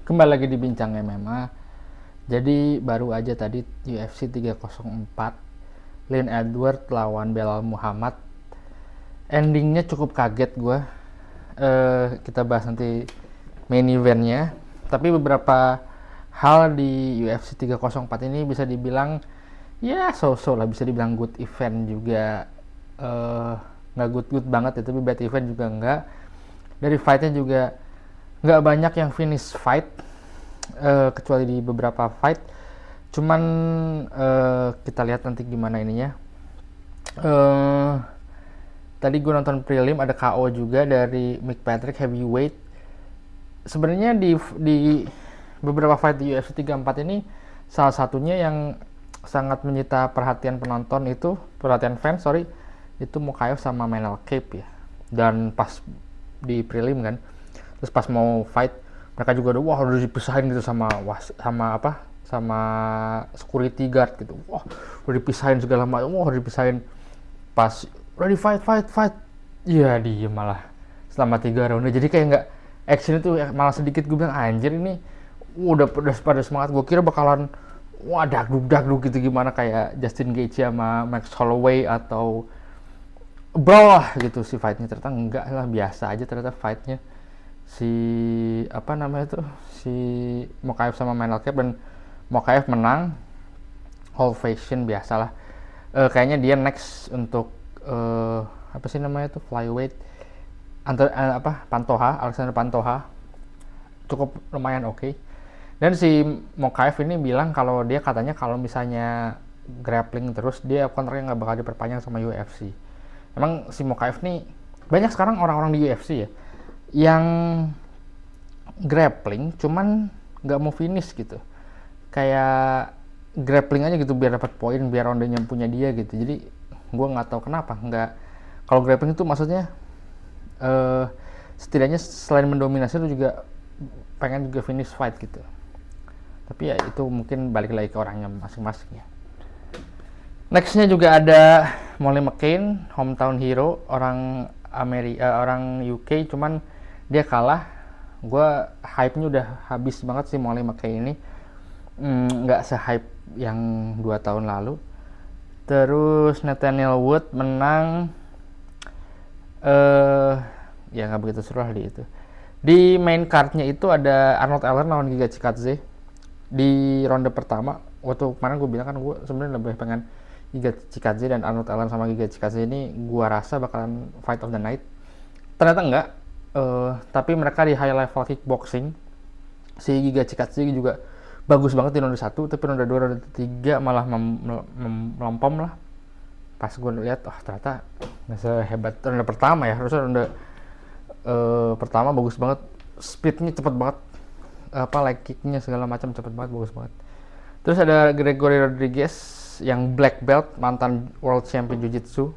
Kembali lagi di Bincang MMA. Jadi baru aja tadi UFC 304 Leon Edwards lawan Belal Muhammad. Endingnya cukup kaget gue. Kita bahas nanti main eventnya. Tapi beberapa hal di UFC 304 ini bisa dibilang ya so-so lah, bisa dibilang good event juga. Nggak good banget ya, tapi bad event juga nggak. Dari fightnya juga nggak banyak yang finish fight, kecuali di beberapa fight. Cuman kita lihat nanti gimana ininya. eh Tadi gue nonton prelim, ada KO juga dari Mick Patrick heavyweight. Sebenarnya di beberapa fight di UFC 34 ini, salah satunya yang sangat menyita perhatian penonton itu, perhatian fans sorry, itu Mokaev sama Manel Kape ya. Dan pas di prelim kan, terus pas mau fight mereka juga udah dipisahin gitu sama sama security guard gitu. Wah, udah dipisahin segala macam, udah dipisahin. Pas ready fight iya diem malah selama 3 round. Jadi kayak nggak action itu malah sedikit. Gue bilang anjir, ini udah pada semangat. Gue kira bakalan wah dagdug gitu, gimana kayak Justin Gaethje sama Max Holloway atau brawl lah gitu si fightnya. Ternyata enggak lah, biasa aja ternyata fightnya. Si apa namanya tuh, si Mokaev sama Manel Kape, dan Mokaev menang whole fashion biasalah. Kayaknya dia next untuk apa sih namanya tuh, flyweight Alexander Pantoja, cukup lumayan oke. Dan si Mokaev ini bilang kalau dia katanya kalau misalnya grappling terus, dia kontraknya nggak bakal diperpanjang sama UFC. Emang si Mokaev nih, banyak sekarang orang-orang di UFC ya yang grappling cuman nggak mau finish gitu, kayak grappling aja gitu biar dapat poin, biar rondenya punya dia gitu. Jadi gue nggak tahu kenapa nggak, kalau grappling itu maksudnya setidaknya selain mendominasi lu juga pengen juga finish fight gitu. Tapi ya itu mungkin balik lagi ke orangnya masing-masing ya. Nextnya juga ada Molly McCann, hometown hero, orang UK, cuman dia kalah. Gue hype-nya udah habis banget sih Molly McCann ini, nggak se-hype yang 2 tahun lalu. Terus Nathaniel Wood menang, ya nggak begitu seru lah di itu. Di main cardnya itu ada Arnold Allen lawan Giga Chikadze di ronde pertama. Waktu kemarin gue bilang kan gue sebenarnya lebih pengen Giga Chikadze, dan Arnold Allen sama Giga Chikadze ini gue rasa bakalan fight of the night. Ternyata enggak. Tapi mereka di high level kickboxing, si Giga Chikadze juga bagus banget di ronde 1, tapi ronde 2, ronde 3 malah melompom lah. Pas gue lihat, ternyata nggak sehebat ronde pertama ya. Harusnya ronde pertama bagus banget, speednya cepet banget, leg kicknya segala macam cepet banget, bagus banget. Terus ada Gregory Rodriguez yang black belt, mantan world champion jiu-jitsu.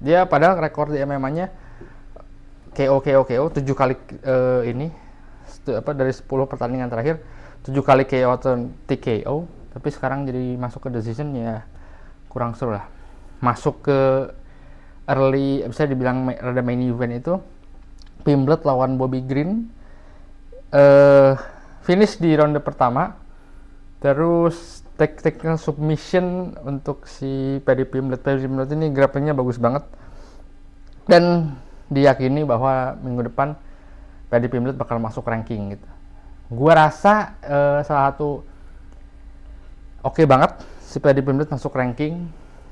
Dia padahal rekor di MMA-nya KO 7 kali dari 10 pertandingan terakhir 7 kali KO atau TKO, tapi sekarang jadi masuk ke decision ya kurang seru lah. Masuk ke early, bisa dibilang rada main event itu Pimblet lawan Bobby Green, finish di ronde pertama. Terus technical submission untuk si Paddy Pimblett ini, grapplingnya bagus banget, dan diyakini bahwa minggu depan Paddy Pimblett bakal masuk ranking gitu. Gua rasa salah satu oke banget si Paddy Pimblett masuk ranking.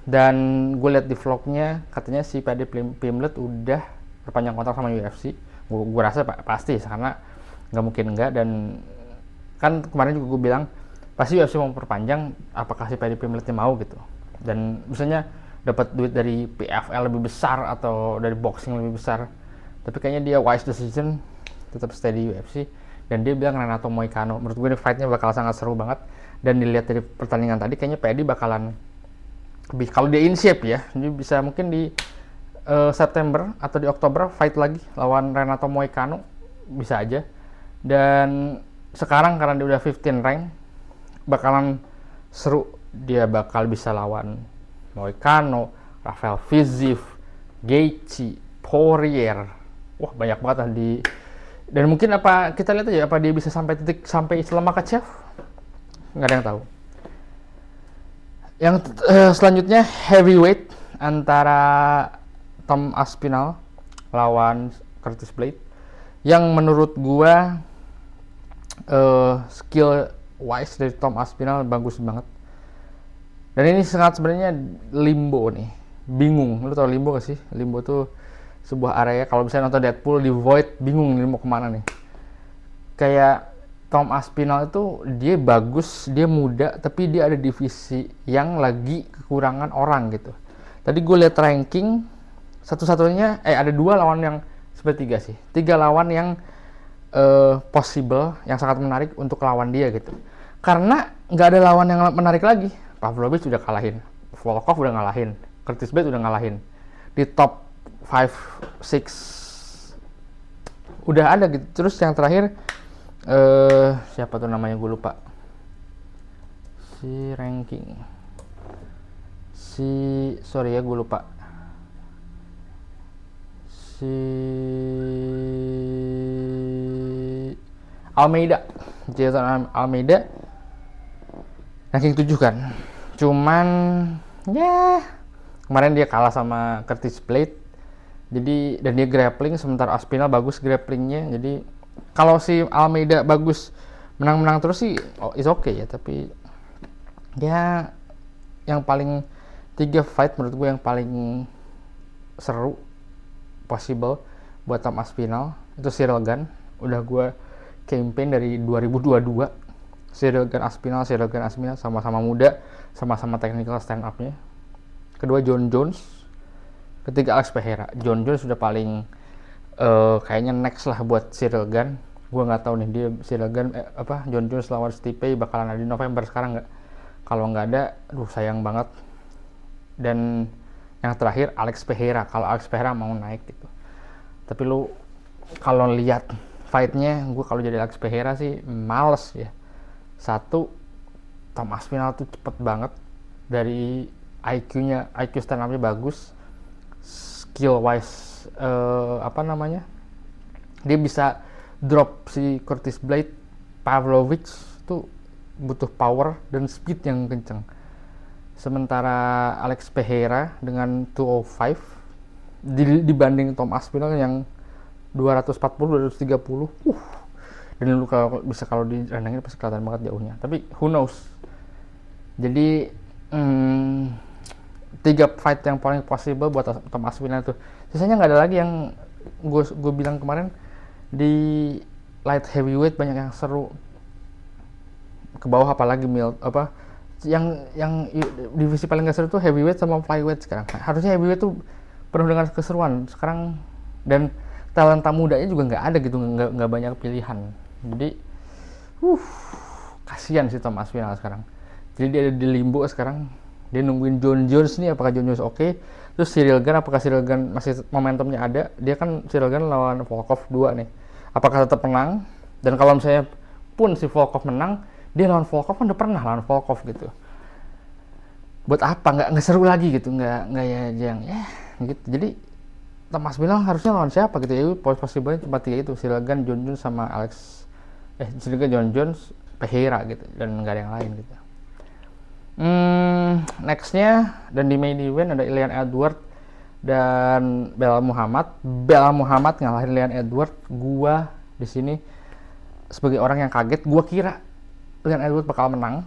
Dan gue lihat di vlognya katanya si Paddy Pimblett udah perpanjang kontrak sama UFC. Gue rasa pasti, karena nggak mungkin enggak. Dan kan kemarin juga gue bilang pasti UFC mau perpanjang, apakah si Paddy Pimblett mau gitu. Dan misalnya dapat duit dari PFL lebih besar atau dari boxing lebih besar, tapi kayaknya dia wise decision tetap stay di UFC. Dan dia bilang Renato Moicano, menurut gue ini fightnya bakal sangat seru banget. Dan dilihat dari pertandingan tadi kayaknya Paddy bakalan, kalau dia in shape ya, ini bisa mungkin di September atau di Oktober fight lagi lawan Renato Moicano, bisa aja. Dan sekarang karena dia udah 15 rank, bakalan seru. Dia bakal bisa lawan Moicano, Rafael Fiziev, Gaethje, Poirier. Wah, banyak banget lah Dan mungkin apa kita lihat aja apa dia bisa sampai titik sampai Islam Makhachev, nggak ada yang tahu. Yang selanjutnya heavyweight antara Tom Aspinall lawan Curtis Blade, yang menurut gua skill wise dari Tom Aspinall bagus banget. Dan ini sangat sebenarnya limbo nih, bingung. Lu tau limbo gak sih? Limbo tuh sebuah area, kalau misalnya nonton Deadpool di Void, bingung nih mau kemana nih. Kayak Tom Aspinall itu dia bagus, dia muda, tapi dia ada divisi yang lagi kekurangan orang gitu. Tadi gue lihat ranking, satu-satunya ada 2 lawan yang seperti 3 sih, 3 lawan yang possible, yang sangat menarik untuk lawan dia gitu. Karena nggak ada lawan yang menarik lagi. Pavlovich udah kalahin, Volkov udah ngalahin, Curtis Blade udah ngalahin. Di top 5, 6 udah ada gitu. Terus yang terakhir siapa tuh namanya, gue lupa. Si ranking. Sorry ya, gue lupa. Si Almeida. Jason Almeida ranking 7 kan. Cuman ya kemarin dia kalah sama Curtis Blade. Jadi dan dia grappling, sementara Aspinall bagus grapplingnya. Jadi kalau si Almeida bagus menang-menang terus sih is okay ya, tapi ya yang paling 3 fight menurut gue yang paling seru possible buat Tom Aspinall itu Ciryl Gane. Udah gue campaign dari 2022. Ciryl Gane Aspinall sama-sama muda, sama-sama technical stand up-nya. Kedua John Jones, ketiga Alex Pereira. John Jones sudah paling kayaknya next lah buat Ciryl Gane. Gue nggak tahu nih dia Ciryl Gane John Jones lawan Stipe bakalan ada di November sekarang nggak? Kalau nggak ada, sayang banget. Dan yang terakhir Alex Pereira, kalau Alex Pereira mau naik gitu. Tapi lu kalau lihat fight-nya, gue kalau jadi Alex Pereira sih males ya. Satu, Tom Aspinall tuh cepet banget, dari IQ stand up-nya bagus, skill wise dia bisa drop si Curtis Blade. Pavlovich tuh butuh power dan speed yang kenceng. Sementara Alex Pereira dengan 205 dibanding Tom Aspinall yang 240 230, dan lu kalau direndangin pasti kelihatan banget jauhnya, tapi who knows. Jadi 3 fight yang paling possible buat Tom Aspinall tuh. Sisanya nggak ada lagi yang gue bilang kemarin di light heavyweight banyak yang seru. Ke bawah apalagi yang divisi paling gak seru tuh heavyweight sama flyweight sekarang. Harusnya heavyweight tuh penuh dengan keseruan sekarang, dan talenta mudanya juga nggak ada gitu, nggak banyak pilihan. Jadi kasihan sih Tom Aspinall sekarang. Jadi dia ada di limbo sekarang, dia nungguin John Jones nih, apakah John Jones oke. Terus Ciryl Gane, apakah Ciryl Gane masih momentumnya ada. Dia kan Ciryl Gane lawan Volkov 2 nih, apakah tetap menang. Dan kalau misalnya pun si Volkov menang, dia lawan Volkov kan udah pernah lawan Volkov gitu. Buat apa, nggak seru lagi gitu, nggak ya gitu. Jadi Tom Aspinall harusnya lawan siapa gitu ya? Possible cuma 3 itu, Ciryl Gane, John Jones sama Ciryl Gane, John Jones, Pereira gitu, dan nggak ada yang lain gitu. Nextnya dan di main event ada Leon Edwards dan Belal Muhammad. Belal Muhammad ngalahin Leon Edwards. Gua di sini sebagai orang yang kaget, gua kira Leon Edwards bakal menang.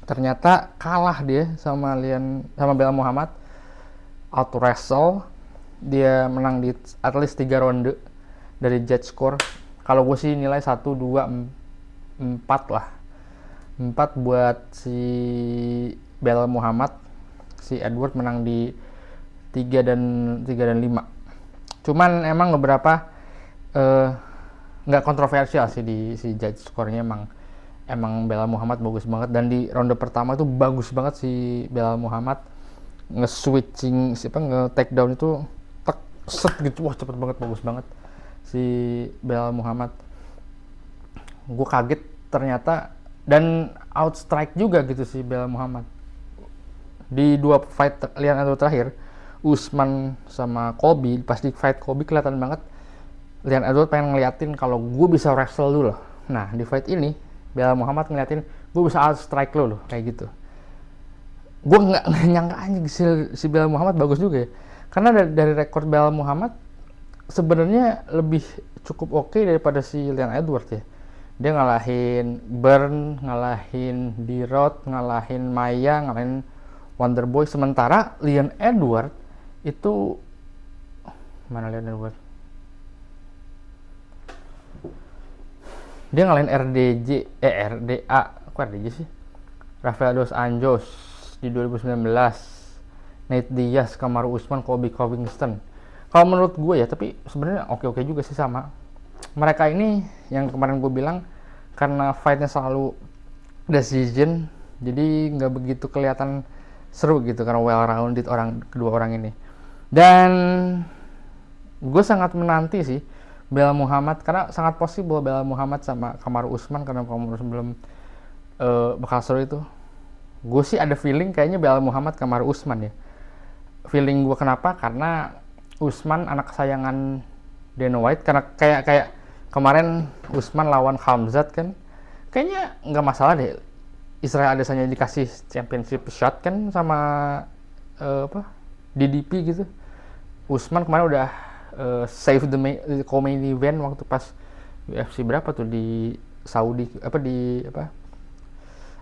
Ternyata kalah dia sama Belal Muhammad. Auto wrestle. Dia menang di at least 3 ronde dari judge score. Kalau gue sih nilai 1, 2, 4 lah. 4 buat si Belal Muhammad. Si Edward menang di 3 dan 5. Cuman emang beberapa nggak kontroversial sih di si judge score-nya. Emang Belal Muhammad bagus banget, dan di ronde pertama itu bagus banget si Belal Muhammad nge-switching nge-take down itu set gitu, wah cepet banget, bagus banget si Belal Muhammad. Gue kaget ternyata, dan outstrike juga gitu si Belal Muhammad di 2 fight Leon Edwards terakhir, Usman sama Colby. Pas di fight Colby kelihatan banget Leon Edwards pengen ngeliatin kalau gue bisa wrestle dulu loh. Nah di fight ini Belal Muhammad ngeliatin gue bisa out strike lo loh, kayak gitu. Gue nggak nyangka anjing si Belal Muhammad bagus juga ya, karena dari rekor Belal Muhammad sebenarnya lebih cukup oke daripada si Leon Edwards ya. Dia ngalahin Burn, ngalahin D-Rod, ngalahin Maya, ngalahin Wonderboy. Sementara Leon Edwards itu mana Leon Edwards? Dia ngalahin RDA, kok RDJ sih? Rafael Dos Anjos di 2019, Nate Diaz, Kamaru Usman, Colby Covington. Kalau menurut gue ya, tapi sebenarnya oke-oke juga sih sama. Mereka ini yang kemarin gue bilang karena fightnya selalu decision, jadi nggak begitu kelihatan seru gitu karena well rounded kedua orang ini. Dan gue sangat menanti sih Belal Muhammad, karena sangat possible Belal Muhammad sama Kamaru Usman, karena Kamaru Usman belum bakal seru itu. Gue sih ada feeling kayaknya Belal Muhammad Kamaru Usman ya. Feeling gue kenapa? Karena Usman anak kesayangan Dana White, karena kayak kemarin Usman lawan Khamzat kan, kayaknya nggak masalah deh Israel Adesanya dikasih championship shot kan sama DDP gitu. Usman kemarin udah save the main event waktu pas UFC berapa tuh di Saudi di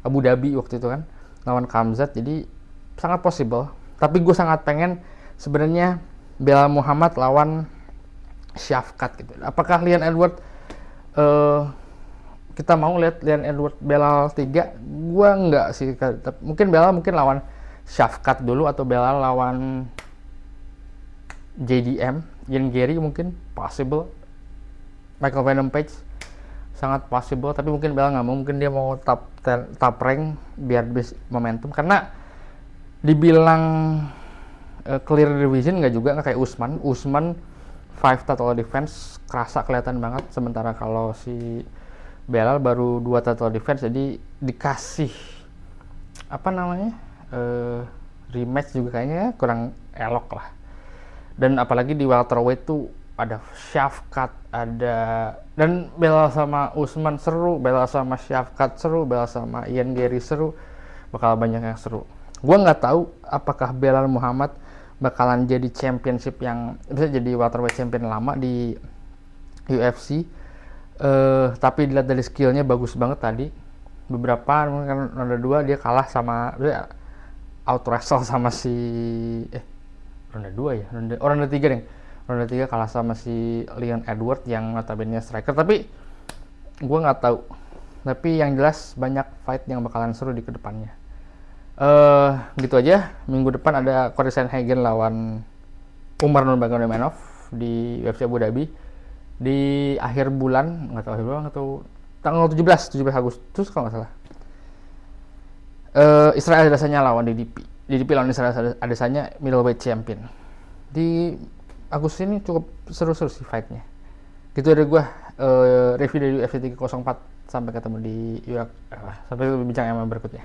Abu Dhabi waktu itu kan lawan Khamzat, jadi sangat possible. Tapi gue sangat pengen sebenarnya Belal Muhammad lawan Shafkat gitu. Apakah Leon Edwards kita mau lihat Leon Edwards Belal 3? Gua enggak sih. Mungkin Belal lawan Shafkat dulu, atau Belal lawan JDM, Ian Gary mungkin possible. Michael Venom Page sangat possible, tapi mungkin Belal nggak mau, mungkin dia mau top rank biar bis momentum, karena dibilang clear division nggak juga, nggak kayak Usman 5 title defense kerasa kelihatan banget, sementara kalau si Belal baru 2 title defense, jadi dikasih rematch juga kayaknya kurang elok lah. Dan apalagi di welterweight tuh ada Shafkat, dan Belal sama Usman seru, Belal sama Shafkat seru, Belal sama Ian Gary seru, bakal banyak yang seru. Gua nggak tahu apakah Belal Muhammad bakalan jadi championship yang bisa jadi welterweight champion lama di UFC, tapi dilihat dari skillnya bagus banget tadi. Beberapa kan ronde 2 dia kalah sama out wrestle sama si ronde 2 ya, ronde 3 deh. Ronde 3 kalah sama si Leon Edwards yang notabene striker, tapi gue nggak tahu. Tapi yang jelas banyak fight yang bakalan seru di kedepannya. Gitu aja. Minggu depan ada Corey Sandhagen lawan Umar Nurmagomedov di UFC Abu Dhabi di akhir bulan, nggak tahu akhir bulan atau tanggal 17 Agustus kalau nggak salah. Israel Adesanya lawan DDP lawan Israel Adesanya middleweight champion. Di Agustus ini cukup seru-seru sih fightnya. Gitu ada gue review dari UFC 304. Sampai ketemu di sampai bincang yang berikutnya.